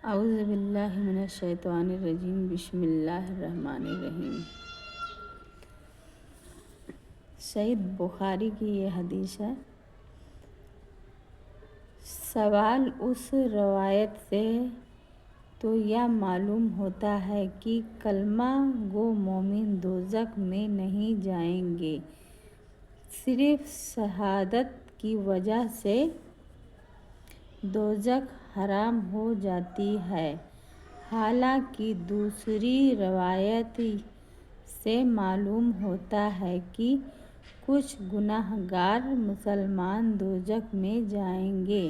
اعوذ باللہ من الشیطان الرجیم بسم اللہ الرحمن الرحیم۔ صحیح بخاری کی یہ حدیث ہے۔ سوال اس روایت سے تو یہ معلوم ہوتا ہے کہ کلمہ گو مومن دوزخ میں نہیں جائیں گے، صرف شہادت کی وجہ سے دوزخ حرام ہو جاتی ہے۔ حالانکہ دوسری روایت سے معلوم ہوتا ہے کہ کچھ گناہ گار مسلمان دوزخ میں جائیں گے۔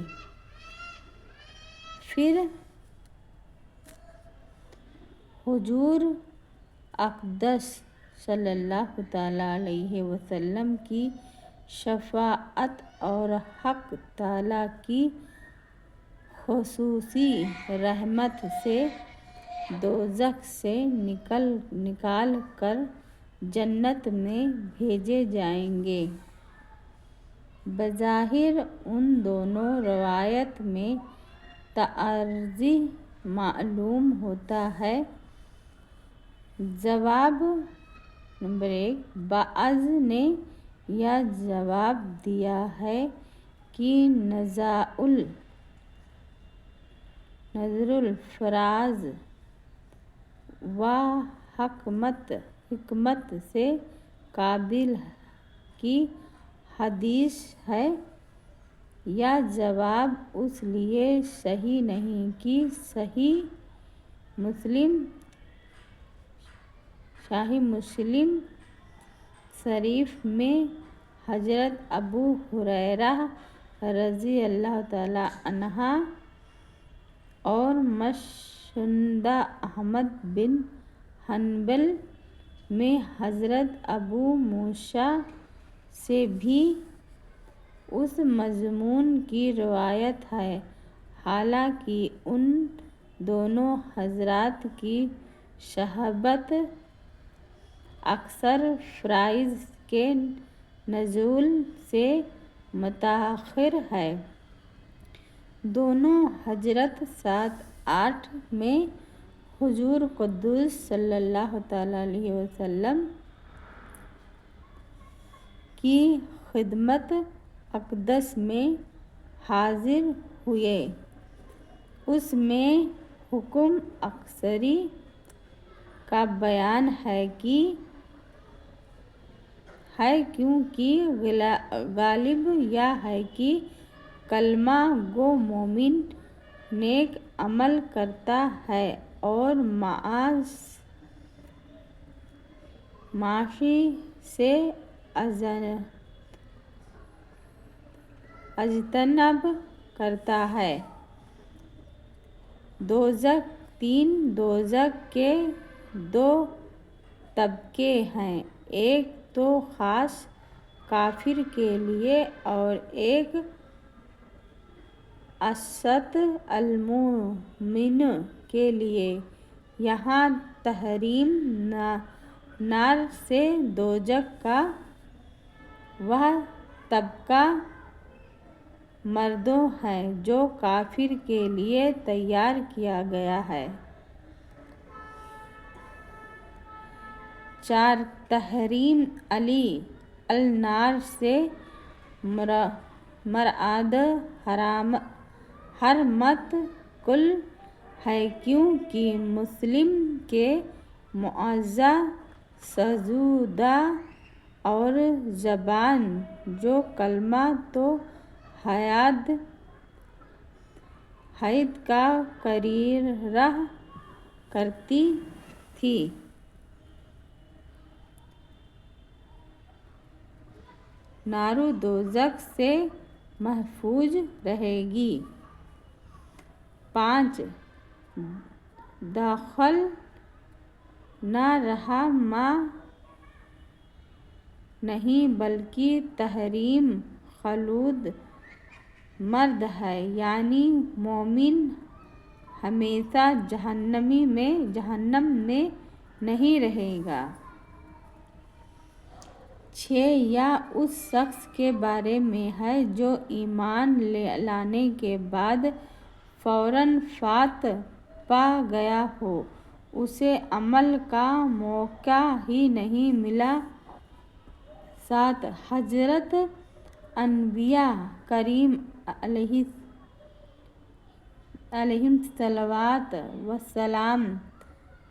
پھر حضور اقدس صلی اللہ تعالیٰ علیہ وسلم کی شفاعت اور حق تعالیٰ کی خصوصی رحمت سے دوزخ سے نکال کر جنت میں بھیجے جائیں گے۔ بظاہر ان دونوں روایات میں تعارض معلوم ہوتا ہے۔ جواب نمبر 1، بعض نے یہ جواب دیا ہے کہ نظر الفراز و حکمت سے قابل کی حدیث ہے۔ یہ جواب اس لیے صحیح نہیں کہ صحیح مسلم شریف میں حضرت ابو ہریرہ رضی اللہ تعالیٰ عنہ اور مسند احمد بن حنبل میں حضرت ابو موسیٰ سے بھی اس مضمون کی روایت ہے۔ حالانکہ ان دونوں حضرات کی صحبت اکثر فرائض کے نزول سے متاخر ہے۔ دونوں حضرات 7-8 میں حضور قدوس صلی اللہ تعالیٰ علیہ وسلم کی خدمت اقدس میں حاضر ہوئے۔ اس میں حکم اکثری کا بیان ہے کیونکہ غالب یہ ہے کہ کلمہ گو مومن نیک عمل کرتا ہے اور معاصی سے اجتناب کرتا ہے۔ دوزخ کے 2 طبقے ہیں، ایک تو خاص کافر کے لیے اور ایک اوسط المؤمن کے لیے۔ یہاں تحریم نار سے دوزخ کا وہ طبقہ مردوں ہے جو کافر کے لیے تیار کیا گیا ہے۔ 4، تحریم النار سے مراد حرمت کل ہے، کیونکہ مسلم کے معزز شہزادہ اور زبان جو کلمہ توحید کا اقرار کرتی تھی، نار دوزخ سے محفوظ رہے گی۔ 5، داخل نہ رہا نہیں بلکہ تحریم خلود مرد ہے، یعنی مومن ہمیشہ جہنم میں نہیں رہے گا۔ 6، یہ اس شخص کے بارے میں ہے جو ایمان لانے کے بعد فوراً فوت پا گیا ہو اسے عمل کا موقع ہی نہیں ملا۔ 7 حضرت انبیاء کریم علیہم الصلوات والسلام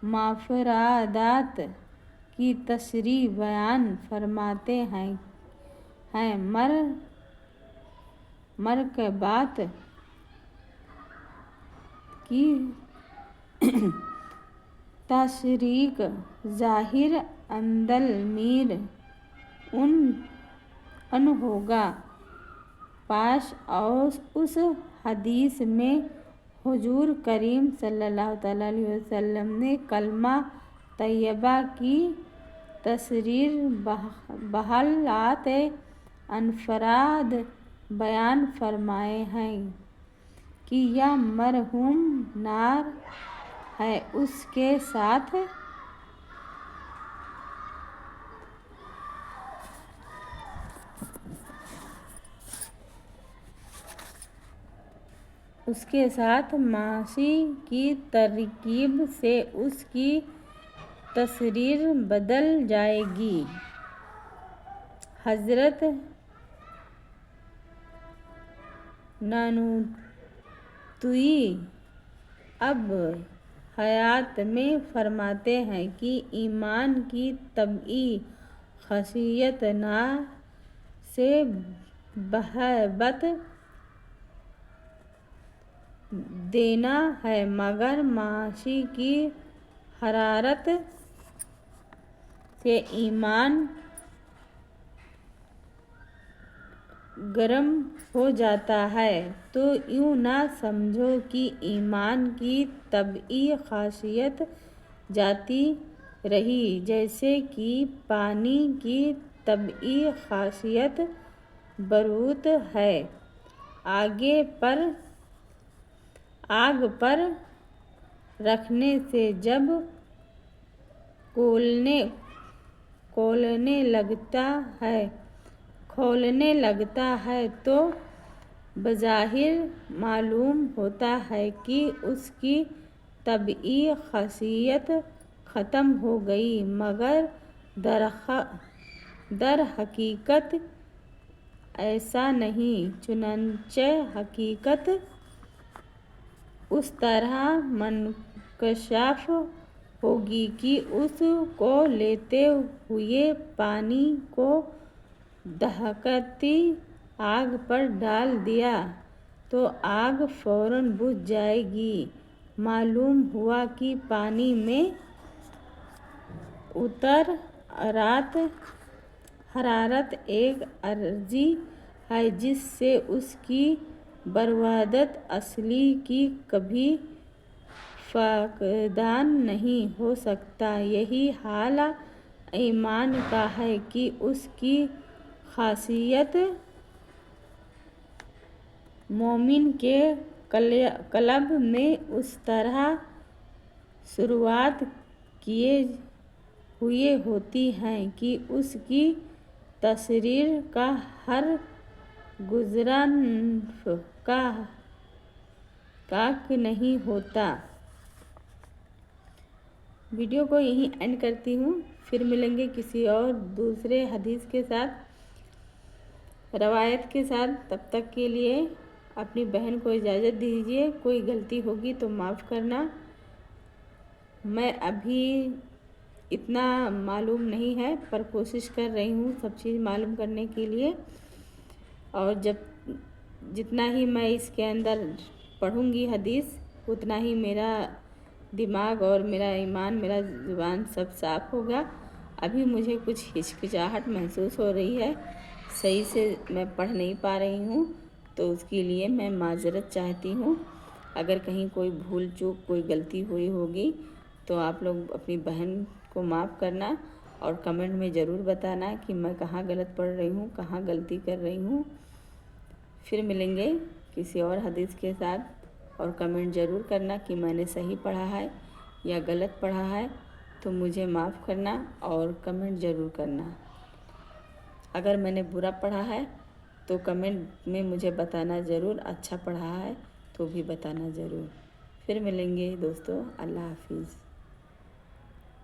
مفردات کی تشریح بیان فرماتے ہیں مرکبات کی تشریح ظاہر اندالمیر ان ہوگا پاش اور اس حدیث میں حضور کریم صلی اللہ علیہ وسلم نے کلمہ طیبہ کی تشریح بحالات انفراد بیان فرمائے ہیں کہ یہ مرحوم نار ہے اس کے ساتھ معاشی کی ترکیب سے اس کی تشریح بدل جائے گی۔ حضرت نانوتوی اب حیات میں فرماتے ہیں کہ ایمان کی طبعی خاصیت نار سے بہت دینا ہے مگر معاشی کی حرارت سے ایمان گرم ہو جاتا ہے۔ تو یوں نہ سمجھو کہ ایمان کی طبعی خاصیت جاتی رہی جیسے کہ پانی کی طبعی خاصیت بارود ہے۔ آگ پر رکھنے سے جب کھولنے لگتا ہے تو بظاہر معلوم ہوتا ہے کہ اس کی طبعی خاصیت ختم ہو گئی مگر در حقیقت ایسا نہیں، چنانچہ حقیقت اس طرح منکشف ہوگی کہ اس کو لیتے ہوئے پانی کو دہکتی آگ پر ڈال دیا تو آگ فوراً بجھ جائے گی۔ معلوم ہوا کہ پانی میں حرارت ایک عارضی ہے جس سے اس کی بروت اصلی کی کبھی فقدان نہیں ہو سکتا۔ یہی حال ایمان کا ہے کہ اس کی خاصیت مومن کے قلب میں اس طرح سرایت کیے ہوئے ہوتی ہے کہ اس کی تشریح کا ہر گزرا نفس کا نہیں ہوتا۔ ویڈیو کو یہیں اینڈ کرتی ہوں، پھر ملیں گے کسی اور دوسرے حدیث کے ساتھ، روایت کے ساتھ۔ تب تک کے لیے اپنی بہن کو اجازت دیجیے، کوئی غلطی ہوگی تو معاف کرنا۔ میں ابھی اتنا معلوم نہیں ہے پر کوشش کر رہی ہوں سب چیز معلوم کرنے کے لیے، اور جتنا ہی میں اس کے اندر پڑھوں گی حدیث اتنا ہی میرا دماغ اور میرا ایمان، میرا زبان سب صاف ہوگا۔ ابھی مجھے کچھ ہچکچاہٹ محسوس ہو رہی ہے، صحیح سے میں پڑھ نہیں پا رہی ہوں، تو اس کے لیے میں معذرت چاہتی ہوں۔ اگر کہیں کوئی بھول چوک، کوئی غلطی ہوئی ہوگی تو آپ لوگ اپنی بہن کو معاف کرنا اور کمنٹ میں ضرور بتانا کہ میں کہاں غلط پڑھ رہی ہوں، کہاں غلطی کر رہی ہوں۔ پھر ملیں گے کسی اور حدیث کے ساتھ، اور کمنٹ ضرور کرنا کہ میں نے صحیح پڑھا ہے یا غلط پڑھا ہے، تو مجھے معاف کرنا اور کمنٹ ضرور کرنا۔ اگر میں نے برا پڑھا ہے تو کمنٹ میں مجھے بتانا ضرور، اچھا پڑھا ہے تو بھی بتانا ضرور۔ پھر ملیں گے دوستو، اللہ حافظ۔